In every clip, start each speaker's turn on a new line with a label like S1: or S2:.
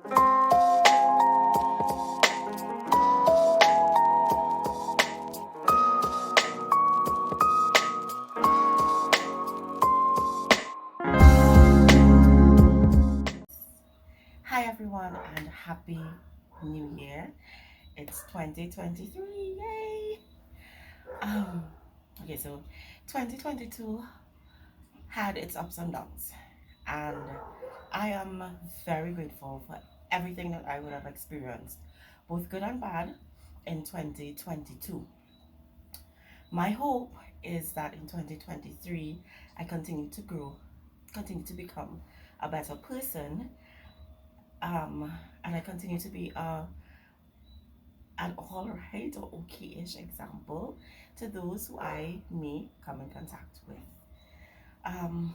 S1: Hi everyone and happy new year. It's 2023. Yay! Um so 2022 had its ups and downs, and I am very grateful for everything that I would have experienced, both good and bad, in 2022. My hope is that in 2023 I continue to grow, continue to become a better person, um, and I continue to be an all right or okay-ish example to those who I may come in contact with. Um,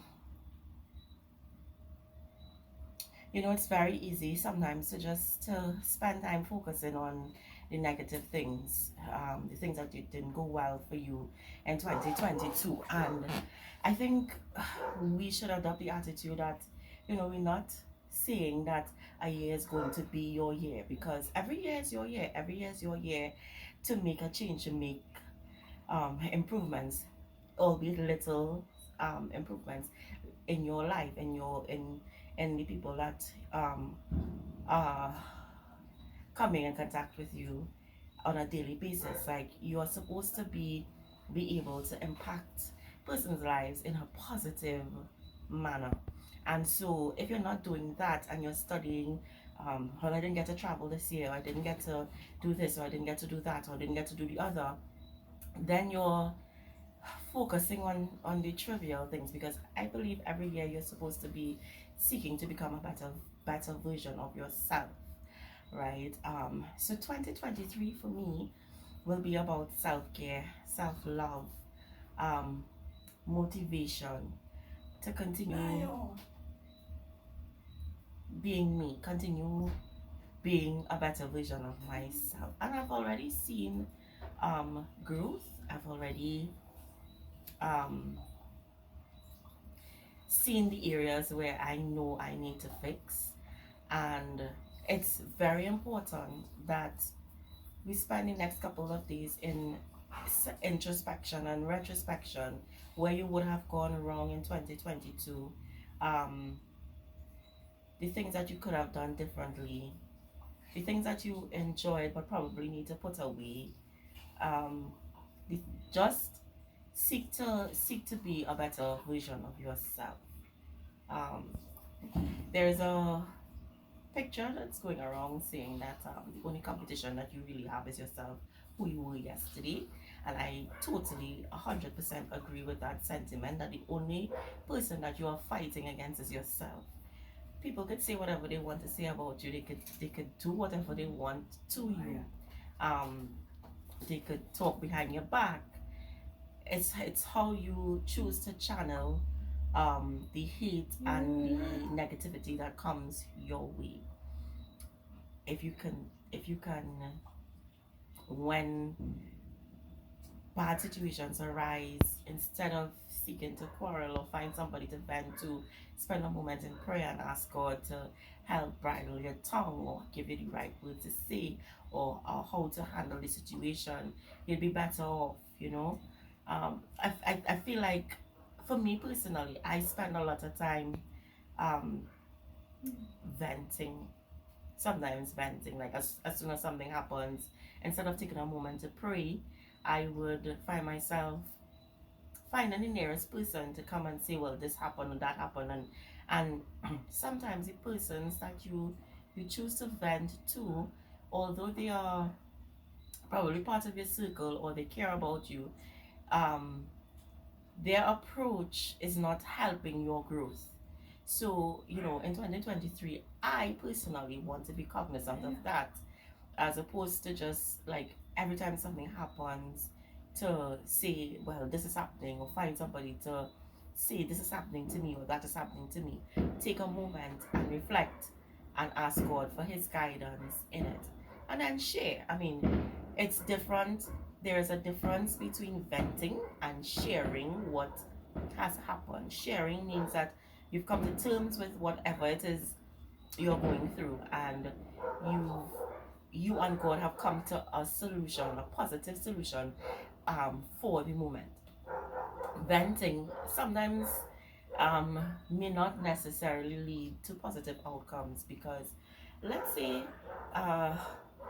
S1: it's very easy sometimes to just to spend time focusing on the negative things, the things that didn't go well for you in 2022. And I think we should adopt the attitude that, we're not saying that a year is going to be your year, because every year is your year. Every year is your year to make a change, to make improvements, albeit little improvements in your life, in the people that are coming in contact with you on a daily basis. Like, you are supposed to be able to impact persons' lives in a positive manner. And so if you're not doing that and you're studying, well, I didn't get to travel this year, I didn't get to do this, or I didn't get to do that, or I didn't get to do the other, then you're focusing on the trivial things, because I believe every year you're supposed to be seeking to become a better version of yourself, right? So 2023 for me will be about self-care, self-love, um motivation to continue being me, continue being a better version of myself. And I've already seen growth. I've already um seen the areas where I know I need to fix. And it's very important that we spend the next couple of days in introspection and retrospection, where you would have gone wrong in 2022, um, the things that you could have done differently, the things that you enjoyed but probably need to put away. Um, just seek to be a better version of yourself. Um, there's a picture that's going around saying that the only competition that you really have is yourself, who you were yesterday. And I totally 100% agree with that sentiment, that the only person that you are fighting against is yourself. People could say whatever they want to say about you, they could do whatever they want to you, um, they could talk behind your back. It's how you choose to channel the hate and the negativity that comes your way. If you can when bad situations arise, instead of seeking to quarrel or find somebody to vent to, spend a moment in prayer and ask God to help bridle your tongue, or give you the right words to say, or how to handle the situation. You'll be better off, I feel like, for me personally, I spend a lot of time um, venting, sometimes venting. Like, as soon as something happens, instead of taking a moment to pray, I would find myself finding the nearest person to come and say, well, this happened or that happened. And sometimes the persons that you choose to vent to, although they are probably part of your circle or they care about you, um their approach is not helping your growth. So, in 2023, I personally want to be cognizant of that, as opposed to just like every time something happens to say, well, this is happening, or find somebody to say this is happening to me or that is happening to me. Take a moment and reflect and ask God for his guidance in it, and then share. I mean, it's different. There is a difference between venting and sharing what has happened. Sharing means that you've come to terms with whatever it is you're going through, and you you and God have come to a solution, a positive solution, for the moment. Venting sometimes um, may not necessarily lead to positive outcomes, because let's say uh,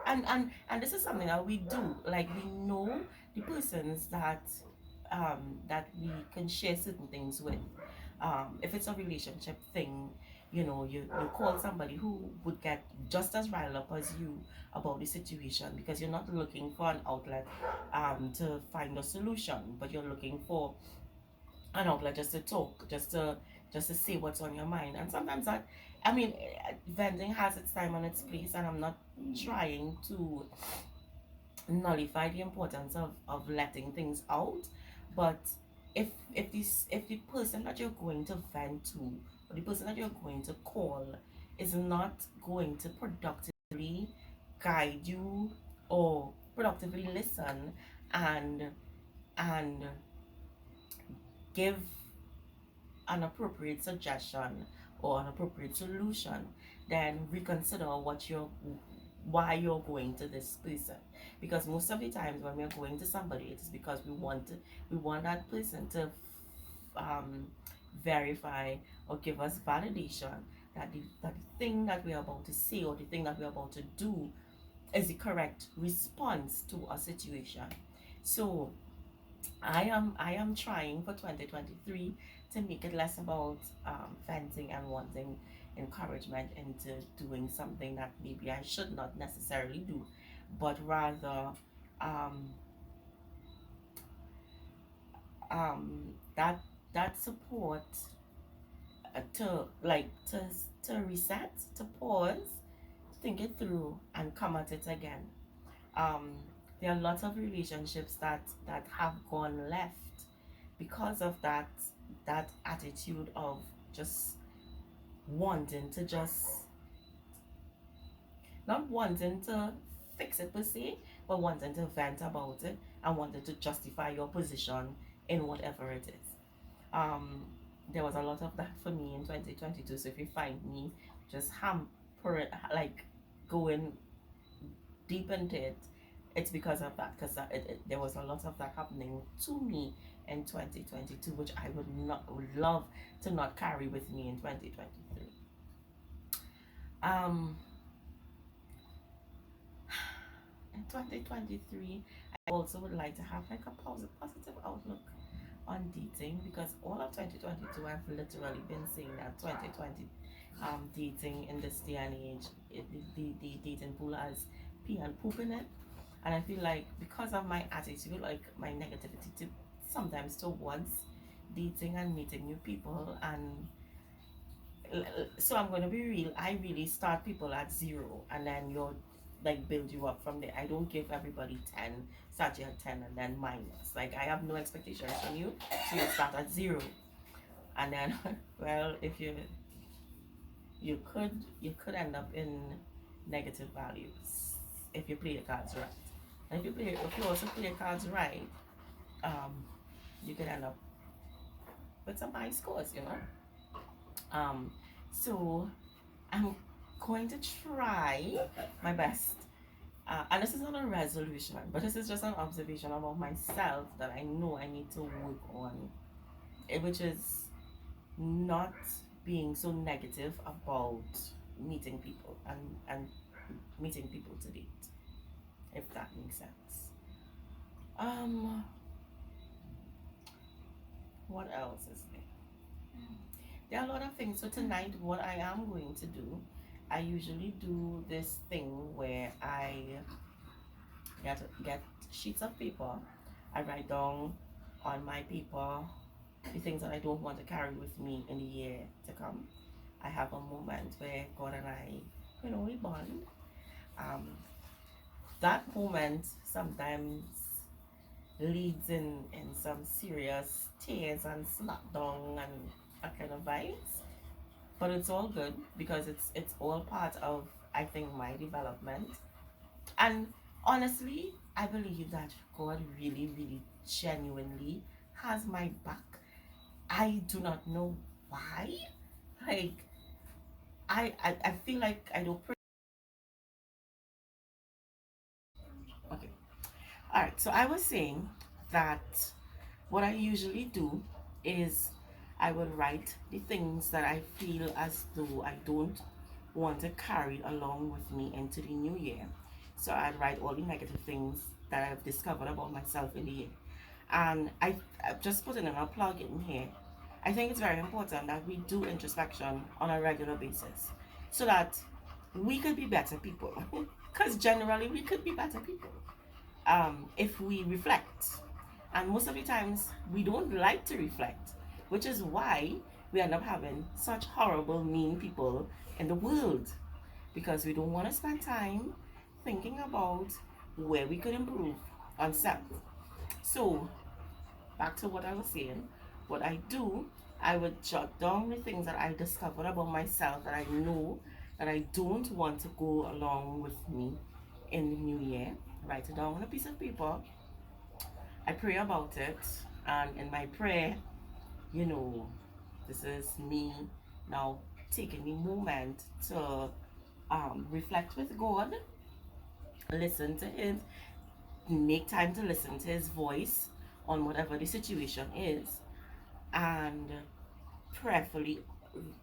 S1: and this is something that we do, like we know the persons that we can share certain things with. If it's a relationship thing, you call somebody who would get just as riled up as you about the situation, because you're not looking for an outlet to find a solution, but you're looking for an outlet just to talk, just to say what's on your mind. And sometimes that, I mean, venting has its time and its place, and I'm not trying to nullify the importance of letting things out. But if the person that you're going to vent to, or the person that you're going to call, is not going to productively guide you, or productively listen, and and give an appropriate suggestion or an appropriate solution, then reconsider why you're going to this person. Because most of the times when we're going to somebody, it is because we want that person to um, verify or give us validation that the thing that we're about to say, or the thing that we're about to do, is the correct response to a situation. So I am trying for 2023 to make it less about venting and wanting encouragement into doing something that maybe I should not necessarily do, but rather um, that support, to reset, to pause, think it through, and come at it again. um, there are lots of relationships that have gone left because of that attitude of just wanting to just not wanting to fix it per se, but wanting to vent about it, and wanting to justify your position in whatever it is. um there was a lot of that for me in 2022. So if you find me just hamper it, like going deep into it, it's because of that. Because there was a lot of that happening to me in 2022, which I would love to not carry with me in 2023. Um, in 2023, I also would like to have like a positive outlook on dating, because all of 2022 I've literally been saying that 2020 dating in this day and age, the dating pool has pee and poop in it. And I feel like because of my attitude, like my negativity to sometimes towards dating and meeting new people, and so I'm going to be real, I really start people at zero, and then you're like build you up from there. I don't give everybody 10, start you at 10 and then minus. Like I have no expectations from you, so you start at zero. And then well, if you could end up in negative values if you play the cards right. And if you also play the cards right, um, you could end up with some high scores, you know. So I'm going to try my best. And this is not a resolution, but this is just an observation about myself that I know I need to work on, which is not being so negative about meeting people, and meeting people to date, if that makes sense. Um, what else is there? There are a lot of things. So tonight, what I am going to do, I usually do this thing where I get sheets of paper. I write down on my paper the things that I don't want to carry with me in the year to come. I have a moment where God and I, we bond. Um, that moment sometimes leads in some serious tears and slapdown and that kind of vibes. But it's all good, because it's all part of, I think, my development. And honestly, I believe that God really, really genuinely has my back. I do not know why. Like, I feel like I don't. Okay. All right. So I was saying that what I usually do is I will write the things that I feel as though I don't want to carry along with me into the new year. So I'd write all the negative things that I've discovered about myself in the year. And I've just put in a plug in here. I think it's very important that we do introspection on a regular basis so that we could be better people. Because generally, we could be better people if we reflect. And most of the times, we don't like to reflect, which is why we end up having such horrible, mean people in the world because we don't want to spend time thinking about where we could improve on self. So, back to what I was saying, what I do, I would jot down the things that I discovered about myself that I know that I don't want to go along with me in the new year. Write it down on a piece of paper. I pray about it, and in my prayer, you know, this is me now taking the moment to reflect with God, listen to Him, make time to listen to His voice on whatever the situation is, and prayerfully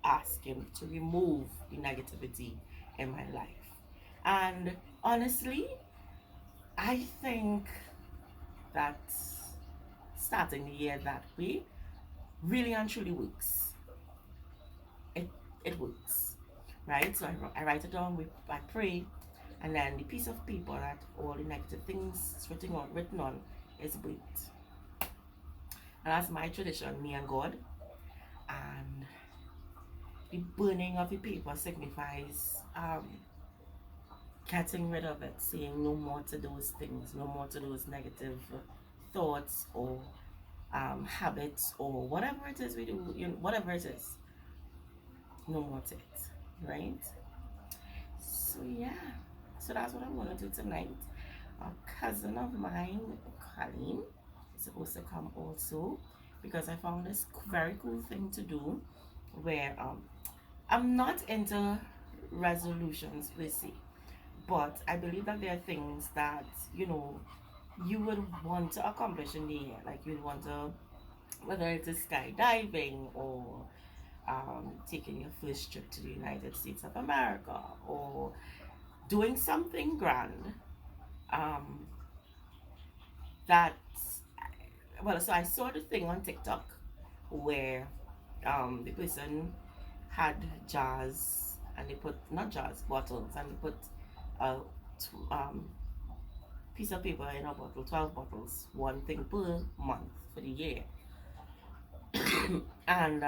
S1: ask Him to remove the negativity in my life. And honestly, I think that starting the year that way really and truly works. It, it works, right? So I write it down, I pray, and then the piece of paper that all the negative things written on is burnt. And that's my tradition, me and God. And the burning of the paper signifies getting rid of it, saying no more to those things, no more to those negative thoughts or habits or whatever it is we do, whatever it is, no more to it, right? So yeah, so that's what I'm gonna do tonight. A cousin of mine, Colleen, is supposed to come also because I found this very cool thing to do where I'm not into resolutions per se, but I believe that there are things that you would want to accomplish in the year. Like you'd want to, whether it is skydiving or taking your first trip to the United States of America or doing something grand. Um, that well, so I saw the thing on TikTok where the person had jars and they put not jars bottles and they put a piece of paper in a bottle, 12 bottles, one thing per month for the year. and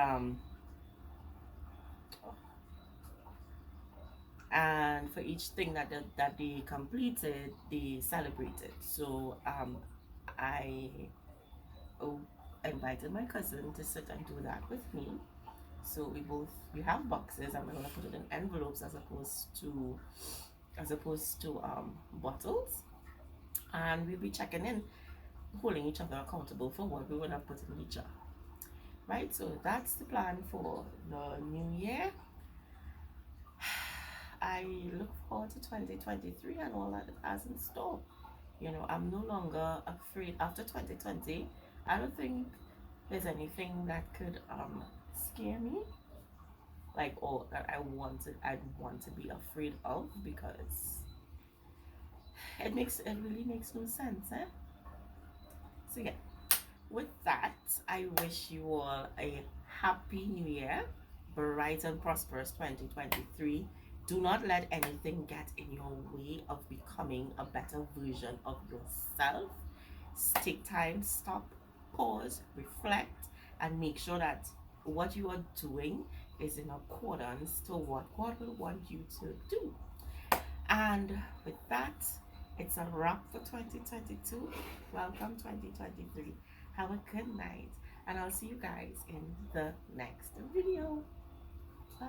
S1: and for each thing that they completed, they celebrated. So I oh, invited my cousin to sit and do that with me. So we have boxes and we're gonna put it in envelopes as opposed to bottles, and we'll be checking in, holding each other accountable for what we would have put in the jar. Right, so that's the plan for the new year. I look forward to 2023 and all that it has in store. I'm no longer afraid after 2020. I don't think there's anything that could scare me, like, or that I'd want to be afraid of, because it really makes no sense, eh? So yeah, with that, I wish you all a happy new year, bright and prosperous 2023. Do not let anything get in your way of becoming a better version of yourself. Take time, stop, pause, reflect, and make sure that what you are doing is in accordance to what God will want you to do. And with that, it's a wrap for 2022. Welcome 2023. Have a good night, and I'll see you guys in the next video. Bye.